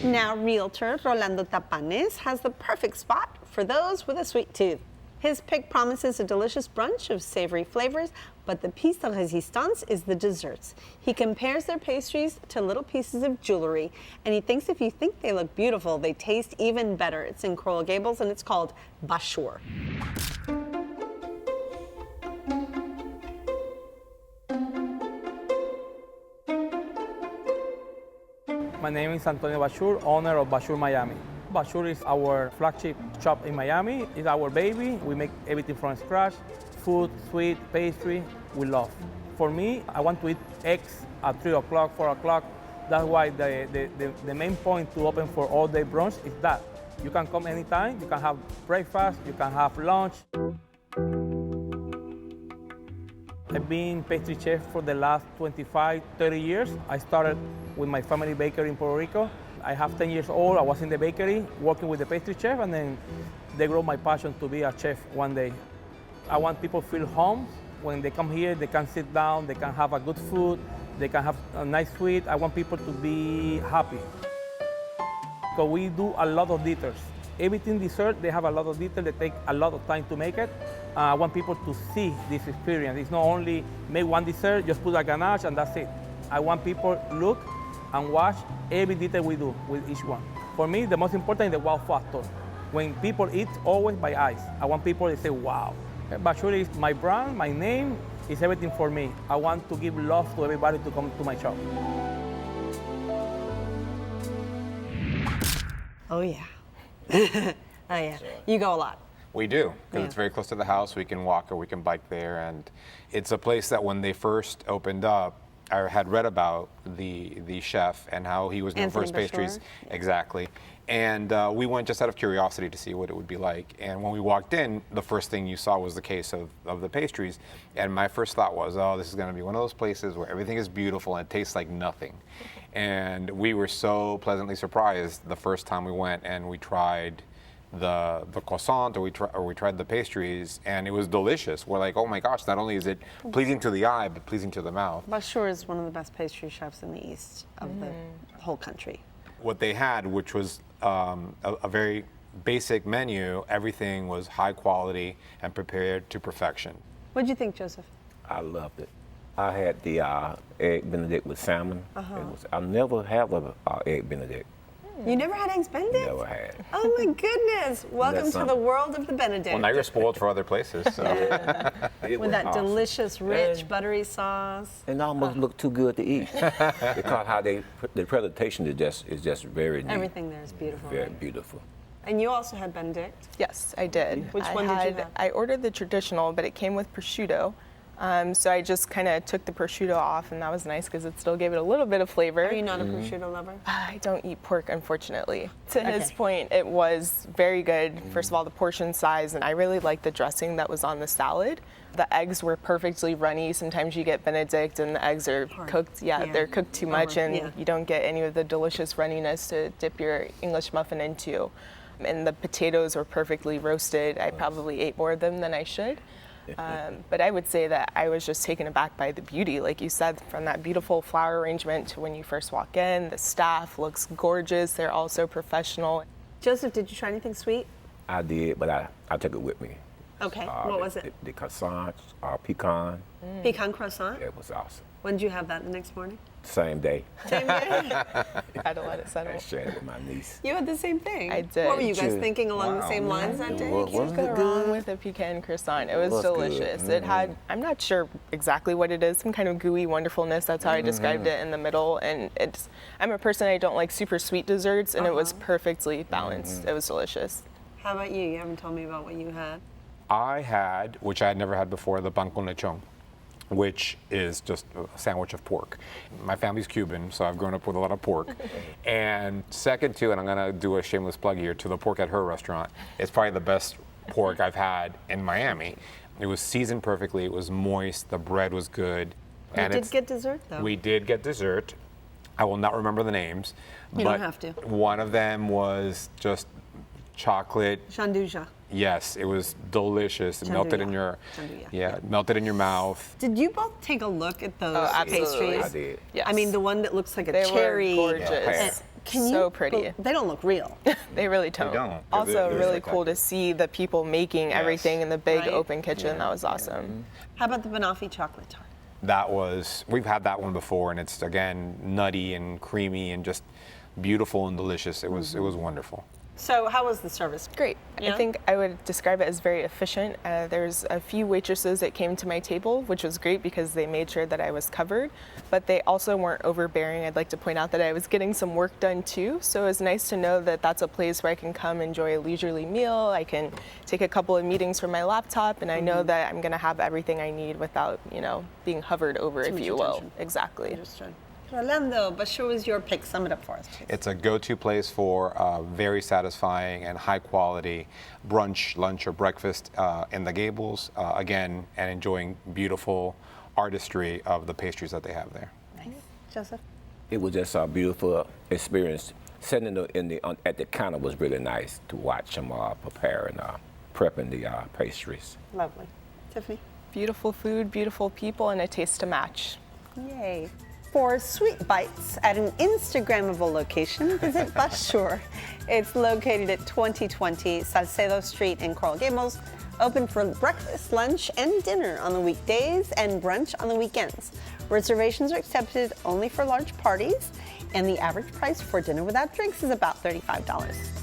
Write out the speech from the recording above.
Now, realtor Rolando Tapanes has the perfect spot for those with a sweet tooth. His pick promises a delicious brunch of savory flavors, but the piece de resistance is the desserts. He compares their pastries to little pieces of jewelry, and he thinks if you think they look beautiful, they taste even better. It's in Coral Gables, and it's called Bachour. My name is Antonio Bachour, owner of Bachour Miami. Bachour is our flagship shop in Miami. It's our baby. We make everything from scratch. Food, sweet, pastry, we love. For me, I want to eat eggs at 3 o'clock, 4 o'clock. That's why the main point to open for all-day brunch is that. You can come anytime. You can have breakfast. You can have lunch. I've been pastry chef for the last 25, 30 years. I started with my family bakery in Puerto Rico. I have 10 years old. I was in the bakery working with the pastry chef, and then they grew my passion to be a chef one day. I want people to feel home. When they come here, they can sit down, they can have a good food, they can have a nice sweet. I want people to be happy. So we do a lot of details. Everything dessert, they have a lot of detail. They take a lot of time to make it. I want people to see this experience. It's not only make one dessert, just put a ganache, and that's it. I want people to look and watch every detail we do with each one. For me, the most important is the wow factor. When people eat, always by eyes. I want people to say, wow. Bachour is my brand, my name, is everything for me. I want to give love to everybody to come to my shop. Oh, yeah. Oh, yeah. You go a lot. We do, because Yeah. it's very close to the house. We can walk or we can bike there. And it's a place that when they first opened up, I had read about the chef and how he was known for his Anthony pastries. Bachour. Exactly. And we went just out of curiosity to see what it would be like. And when we walked in, the first thing you saw was the case of the pastries. And my first thought was, oh, this is going to be one of those places where everything is beautiful and it tastes like nothing. And we were so pleasantly surprised the first time we went and we tried the croissant or we tried the pastries, and it was delicious. We're like, oh my gosh, not only is it pleasing to the eye, but pleasing to the mouth. Bachour is one of the best pastry chefs in the east of the whole country. What they had, which was a very basic menu, everything was high quality and prepared to perfection. What did you think, Joseph? I loved it. I had the egg Benedict with salmon. I never have a egg Benedict. You never had eggs Benedict? Never had. Oh my goodness! Welcome That's to the something. world of the Benedict. Well, now you're spoiled for other places. So. It With was that awesome. delicious, rich, buttery sauce. And almost looked too good to eat because how the presentation is just very neat. Everything there is beautiful. Very right? beautiful. And you also had Benedict. Yes, I did. Which one did you have? I ordered the traditional, but it came with prosciutto. So I just kind of took the prosciutto off, and that was nice because it still gave it a little bit of flavor. Are you not a prosciutto lover? I don't eat pork, unfortunately. To his point, it was very good. First of all, the portion size, and I really liked the dressing that was on the salad. The eggs were perfectly runny. Sometimes you get Benedict and the eggs are cooked. Yeah, Yeah. they're cooked too much, and Yeah. you don't get any of the delicious runniness to dip your English muffin into. And the potatoes were perfectly roasted. I probably ate more of them than I should. But I would say that I was just taken aback by the beauty, like you said, from that beautiful flower arrangement to when you first walk in. The staff looks gorgeous. They're all so professional. Joseph, did you try anything sweet? I did, but I took it with me. Okay. What was it? The croissants, pecan. Pecan croissant? It was awesome. When did you have that the next morning? Same day. Same day? Had to let it settle. I shared it with my niece. You had the same thing. I did. What were you guys Too. thinking along the Wow, same man. lines that day? What Can't was go it wrong good? with a pecan croissant. It was was good. delicious. It had, I'm not sure exactly what it is, some kind of gooey wonderfulness. That's how I described it in the middle. And I'm a person, I don't like super sweet desserts, and it was perfectly balanced. It was delicious. How about you? You haven't told me about what you had. I had, which I had never had before, the pan con lechon, which is just a sandwich of pork. My family's Cuban, so I've grown up with a lot of pork. And second to, and I'm gonna do a shameless plug here, to the Pork at Her restaurant. It's probably the best pork I've had in Miami. It was seasoned perfectly, it was moist, the bread was good. You did get dessert, though. We did get dessert. I will not remember the names. You but don't have to. One of them was just chocolate. Shanduja. Yes, it was delicious. It melted in your, Chanduya. melted in your mouth. Did you both take a look at those absolutely. pastries? I did. Yes. I mean, the one that looks like a They cherry. were gorgeous. Yeah, So pretty. They don't look real. They really don't. don't. They're Also, very really cool to spectacular. see the people making everything in the big Right. open kitchen. That was awesome. How about the banoffee chocolate tart? We've had that one before, and it's again nutty and creamy and just beautiful and delicious. It was wonderful. So how was the service? Great. Yeah? I think I would describe it as very efficient. There's a few waitresses that came to my table, which was great because they made sure that I was covered, but they also weren't overbearing. I'd like to point out that I was getting some work done too, so it was nice to know that that's a place where I can come enjoy a leisurely meal. I can take a couple of meetings from my laptop, and I know that I'm going to have everything I need without, being hovered over, if much you will. attention. Exactly. Understood. Orlando, Bachour was your pick. Sum it up for us, please. It's a go-to place for very satisfying and high-quality brunch, lunch, or breakfast in the Gables. Again, and enjoying beautiful artistry of the pastries that they have there. Nice. Joseph? It was just a beautiful experience. Sitting at the counter was really nice to watch them prepare and prepping the pastries. Lovely. Tiffany? Beautiful food, beautiful people, and a taste to match. Yay. For sweet bites at an Instagrammable location, visit Bachour. It's located at 2020 Salcedo Street in Coral Gables, open for breakfast, lunch, and dinner on the weekdays and brunch on the weekends. Reservations are accepted only for large parties, and the average price for dinner without drinks is about $35.